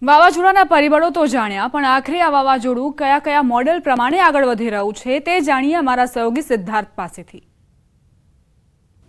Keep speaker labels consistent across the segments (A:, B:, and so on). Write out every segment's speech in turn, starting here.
A: વાવાઝોડાના પરિબળો તો જાણ્યા, પણ આખરે આ વાવાઝોડું કયા કયા મોડેલ પ્રમાણે આગળ વધી રહ્યું છે તે જાણીએ અમારા સહયોગી સિદ્ધાર્થ પાસેથી।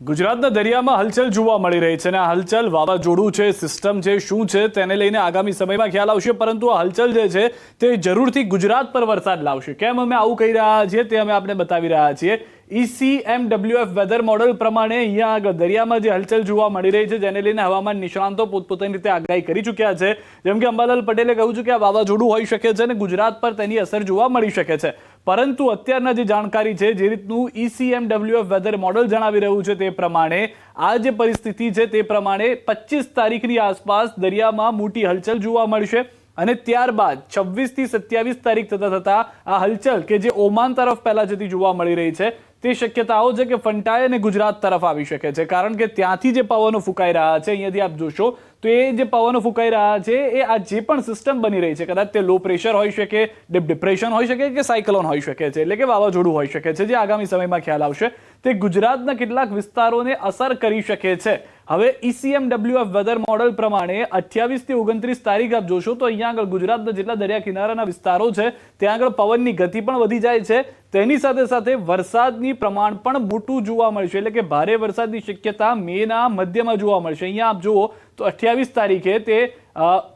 B: ગુજરાતના દરિયામાં હલચલ જોવા મળી રહી છે અને આ હલચલ વાવાઝોડું છે, સિસ્ટમ છે, શું છે તેને લઈને આગામી સમયમાં ખ્યાલ આવશે, પરંતુ આ હલચલ જે છે તે જરૂરથી ગુજરાત પર વરસાદ લાવશે। કેમ અમે આવું કહી રહ્યા છીએ તે અમે આપને બતાવી રહ્યા છીએ। ECMWF વેધર મોડેલ પ્રમાણે અહીંયા આગળ દરિયામાં જે હલચલ જોવા મળી રહી છે જેને લઈને હવામાન નિષ્ણાંતો પોતપોતાની રીતે આગાહી કરી ચૂક્યા છે। જેમ કે અંબાલાલ પટેલે કહ્યું છે કે આ વાવાઝોડું હોઈ શકે છે અને ગુજરાત પર તેની અસર જોવા મળી શકે છે, પરંતુ અત્યારના જે જાણકારી છે, જે રીતનું ECMWF વેધર મોડેલ જણાવી રહ્યું છે તે પ્રમાણે આ જે પરિસ્થિતિ છે તે પ્રમાણે 25 તારીખની આસપાસ દરિયામાં મોટી હલચલ જોવા મળશે અને ત્યારબાદ 26 થી 27 તારીખ થતા આ હલચલ કે જે ઓમાન તરફ પહેલા જતી જોવા મળી રહી છે તે શક્યતાઓ છે કે ફંટાઈ અને ગુજરાત તરફ આવી શકે છે, કારણ કે ત્યાંથી જે પવનો ફૂંકાઈ રહ્યા છે, અહીંયાથી આપ જોશો તો એ જે પવનો ફૂંકાઈ રહ્યા છે એ આ જે પણ સિસ્ટમ બની રહી છે કદાચ તે લો પ્રેશર હોઈ શકે, ડીપ ડિપ્રેશન હોઈ શકે કે સાયક્લોન હોઈ શકે છે, એટલે કે વાવાઝોડું હોઈ શકે છે, જે આગામી સમયમાં ખ્યાલ આવશે તે ગુજરાતના કેટલાક વિસ્તારોને અસર કરી શકે છે। હવે ECMWF વેધર મોડેલ પ્રમાણે 28 થી 29 તારીખ આપ જોશો તો અહીંયા આગળ ગુજરાતના જેટલા દરિયા કિનારાના વિસ્તારો છે ત્યાં આગળ પવનની ગતિ પણ વધી જાય છે, તેની સાથે સાથે વરસાદની પ્રમાણ પણ મોટું જોવા મળશે, એટલે કે ભારે વરસાદની શક્યતા મેના મધ્યમાં જોવા મળશે। અહીંયા આપ જુઓ તો 28 તારીખે તે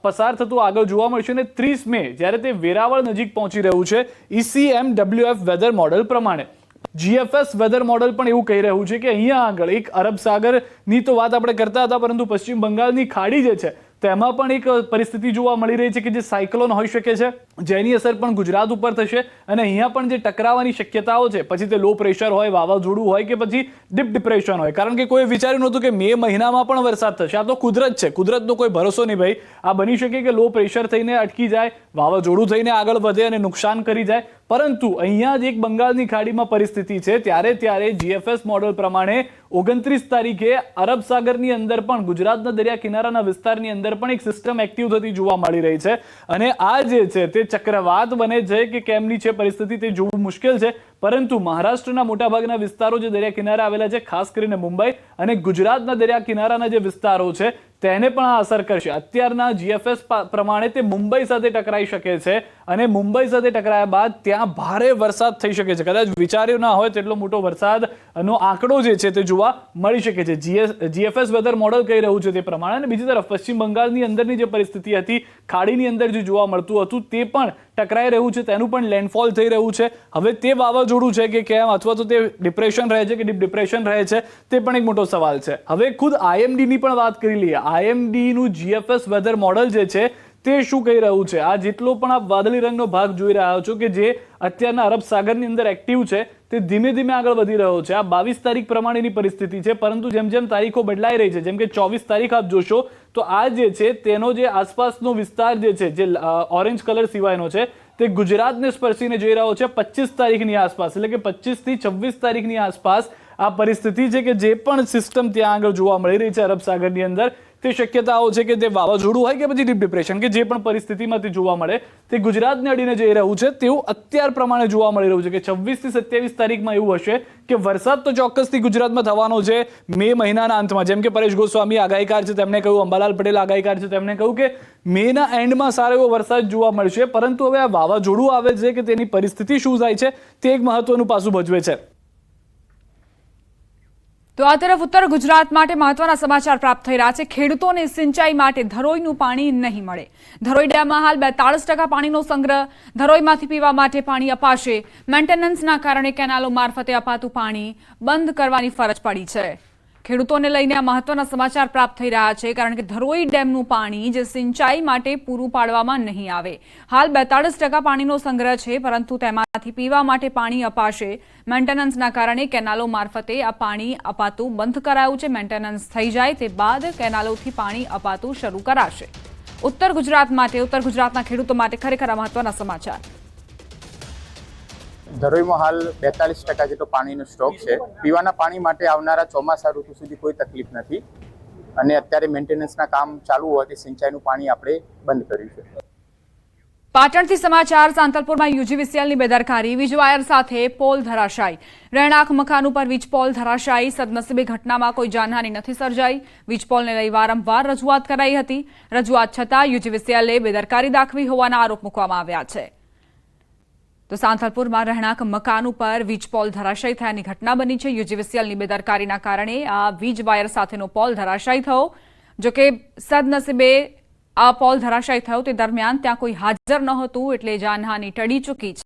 B: પસાર થતું આગળ જોવા મળશે અને 30 મે જ્યારે તે વેરાવળ નજીક પહોંચી રહ્યું છે ECMWF વેધર મોડેલ પ્રમાણે। GFS વેધર મોડેલ પણ એવું કહી રહ્યું છે કે અહીંયા આગળ એક અરબ સાગરની તો વાત આપણે કરતા હતા, પરંતુ પશ્ચિમ બંગાળની ખાડી જે છે તેમાં પણ એક પરિસ્થિતિ જોવા મળી રહી છે કે જે સાયક્લોન હોઈ શકે છે, જેની અસર પણ ગુજરાત ઉપર થશે અને અહીંયા પણ જે ટકરાવાની શક્યતાઓ છે, પછી તે લો પ્રેશર હોય, વાવાઝોડું હોય કે પછી ડીપ ડિપ્રેશન હોય, કારણ કે કોઈ વિચાર્યું નહોતું કે મે મહિનામાં પણ વરસાદ થશે। આ તો કુદરત છે, કુદરતનો કોઈ ભરોસો નહીં ભાઈ। આ બની શકે કે લો પ્રેશર થઈને અટકી જાય, વાવાઝોડું થઈને આગળ વધે અને નુકસાન કરી જાય, પરંતુ અહીંયા જ એક બંગાળની ખાડીમાં પરિસ્થિતિ છે ત્યારે GFS મોડેલ પ્રમાણે 29 તારીખે અરબ સાગરની અંદર પણ ગુજરાતના દરિયા કિનારાના વિસ્તારની અંદર પણ એક સિસ્ટમ એક્ટિવ થતી જોવા મળી રહી છે અને આ જે છે તે ચક્રવાત બને છે કે કેમની છે પરિસ્થિતિ તે જોવું મુશ્કેલ છે, પરંતુ મહારાષ્ટ્રના મોટાભાગના વિસ્તારો જે દરિયા કિનારે આવેલા છે, ખાસ કરીને મુંબઈ અને ગુજરાતના દરિયા કિનારાના જે વિસ્તારો છે તેને પણ આ અસર કરશે। અત્યારના GFS પ્રમાણે તે મુંબઈ સાથે ટકરાઈ શકે છે અને મુંબઈ સાથે ટકરાયા બાદ ત્યાં ભારે વરસાદ થઈ શકે છે, કદાચ વિચાર્યો ના હોય તેટલો મોટો વરસાદનો આંકડો જે છે તે જોવા મળી શકે છે। GFS વેધર મોડેલ કહી રહ્યું છે તે પ્રમાણે। અને બીજી તરફ પશ્ચિમ બંગાળની અંદરની જે પરિસ્થિતિ હતી, ખાડીની અંદર જે જોવા મળતું હતું તે પણ ટકરાઈ રહ્યું છે, તેનું પણ લેન્ડફોલ થઈ રહ્યું છે। હવે તે વાવાઝોડું છે કે કેમ, અથવા તો તે ડિપ્રેશન રહે છે કે ડીપ ડિપ્રેશન રહે છે તે પણ એક મોટો સવાલ છે। હવે ખુદ IMD ની પણ વાત કરી લઈએ। IMD નું GFS વેધર મોડેલ જે છે તે શું કહી રહ્યું છે, આ જેટલો પણ આપ વાદળી રંગનો ભાગ જોઈ રહ્યા છો કે જે અત્યારના અરબ સાગરની અંદર એક્ટિવ છે તે ધીમે ધીમે આગળ વધી રહ્યો છે। આ 22 તારીખ પ્રમાણેની પરિસ્થિતિ છે, પરંતુ જેમ જેમ તારીખો બદલાઈ રહી છે, જેમ કે 24 તારીખ આપ જોશો તો આ જે છે તેનો જે આસપાસનો વિસ્તાર જે છે, જે ઓરેન્જ કલર સિવાયનો છે તે ગુજરાતને સ્પર્શીને જઈ રહ્યો છે 25 તારીખની આસપાસ, એટલે કે 25 થી 26 તારીખની આસપાસ આ પરિસ્થિતિ છે કે જે પણ સિસ્ટમ ત્યાં આગળ જોવા મળી રહી છે અરબ સાગરની અંદર તે શક્યતાઓ છે કે તે વાવાઝોડું હોય કે પછી ડીપ ડિપ્રેશન કે જે પણ પરિસ્થિતિમાં તે જોવા મળે તે ગુજરાતને અડીને જઈ રહ્યું છે તેવું અત્યાર પ્રમાણે જોવા મળી રહ્યું છે કે 26 થી 27 તારીખમાં એવું હશે કે વરસાદ તો ચોક્કસથી ગુજરાતમાં થવાનો છે મે મહિનાના અંતમાં। જેમ કે પરેશ ગોસ્વામી આગાહીકાર છે તેમણે કહ્યું, અંબાલાલ પટેલ આગાહીકાર છે તેમણે કહ્યું કે મેના એન્ડમાં સારો એવો વરસાદ જોવા મળશે, પરંતુ હવે આ વાવાઝોડું આવે છે કે તેની પરિસ્થિતિ શું થાય છે તે એક મહત્વનું પાસું ભજવે છે।
A: તો આ તરફ ઉત્તર ગુજરાત માટે મહત્વના સમાચાર પ્રાપ્ત થઈ રહ્યા છે। ખેડૂતોને સિંચાઈ માટે ધરોઈનું પાણી નહીં મળે। ધરોઈ ડેમમાં હાલ 42% પાણીનો સંગ્રહ, ધરોઈમાંથી પીવા માટે પાણી અપાશે। મેન્ટેનન્સના કારણે કેનાલો મારફતે અપાતું પાણી બંધ કરવાની ફરજ પડી છે। ખેડૂતોને લઈને આ મહત્વના સમાચાર પ્રાપ્ત થઈ રહ્યા છે, કારણ કે ધરોઈ ડેમનું પાણી જે સિંચાઈ માટે પૂરું પાડવામાં નહીં આવે। હાલ 42% પાણીનો સંગ્રહ છે, પરંતુ તેમાંથી પીવા માટે પાણી અપાશે। મેન્ટેનન્સના કારણે કેનાલો મારફતે આ પાણી અપાતું બંધ કરાયું છે। મેન્ટેનન્સ થઈ જાય તે બાદ કેનાલોથી પાણી અપાતું શરૂ કરાશે। ઉત્તર ગુજરાતના ખેડૂતો માટે ખરેખર આ મહત્વના સમાચાર।
C: ધરોઈમાં હાલ 42% જેટલો પાણીનો સ્ટોક છે। પીવાના પાણી માટે આવનારા ચોમાસા ઋતુ સુધી કોઈ તકલીફ નથી અને અત્યારે મેન્ટેનન્સના કામ ચાલુ હોવાથી સિંચાઈનું પાણી આપણે બંધ કર્યું છે।
A: પાટણથી સમાચાર સાંતલપુરમાં યુજીવીસીએલની બેદરકારી વીજ વાયર સાથે પોલ ધરાશાયી રહેણાંક મકાન ઉપર વીજ પોલ ધરાશાયી સદનસીબે ઘટનામાં કોઈ જાનહાનિ નથી સર્જાઈ વીજ પોલને લઈ વારંવાર રજૂઆત કરાઈ હતી રજૂઆત છતાં યુજીવીસીએલે બેદરકારી દાખવી હોવાના આરોપ મૂકવામાં આવ્યા છે તો સાંતલપુરમાં રહેણાંક મકાન ઉપર વીજ પોલ ધરાશાયી થયાની ઘટના બની છે યુજીવીસીએલની બેદરકારીના કારણે આ વીજ વાયર સાથેનો પોલ ધરાશાયી થયો જોકે સદનસીબે આ પોલ ધરાશાયી થયો તે દરમિયાન ત્યાં કોઈ હાજર ન હતું એટલે જાનહાનિ ટળી ચૂકી છે।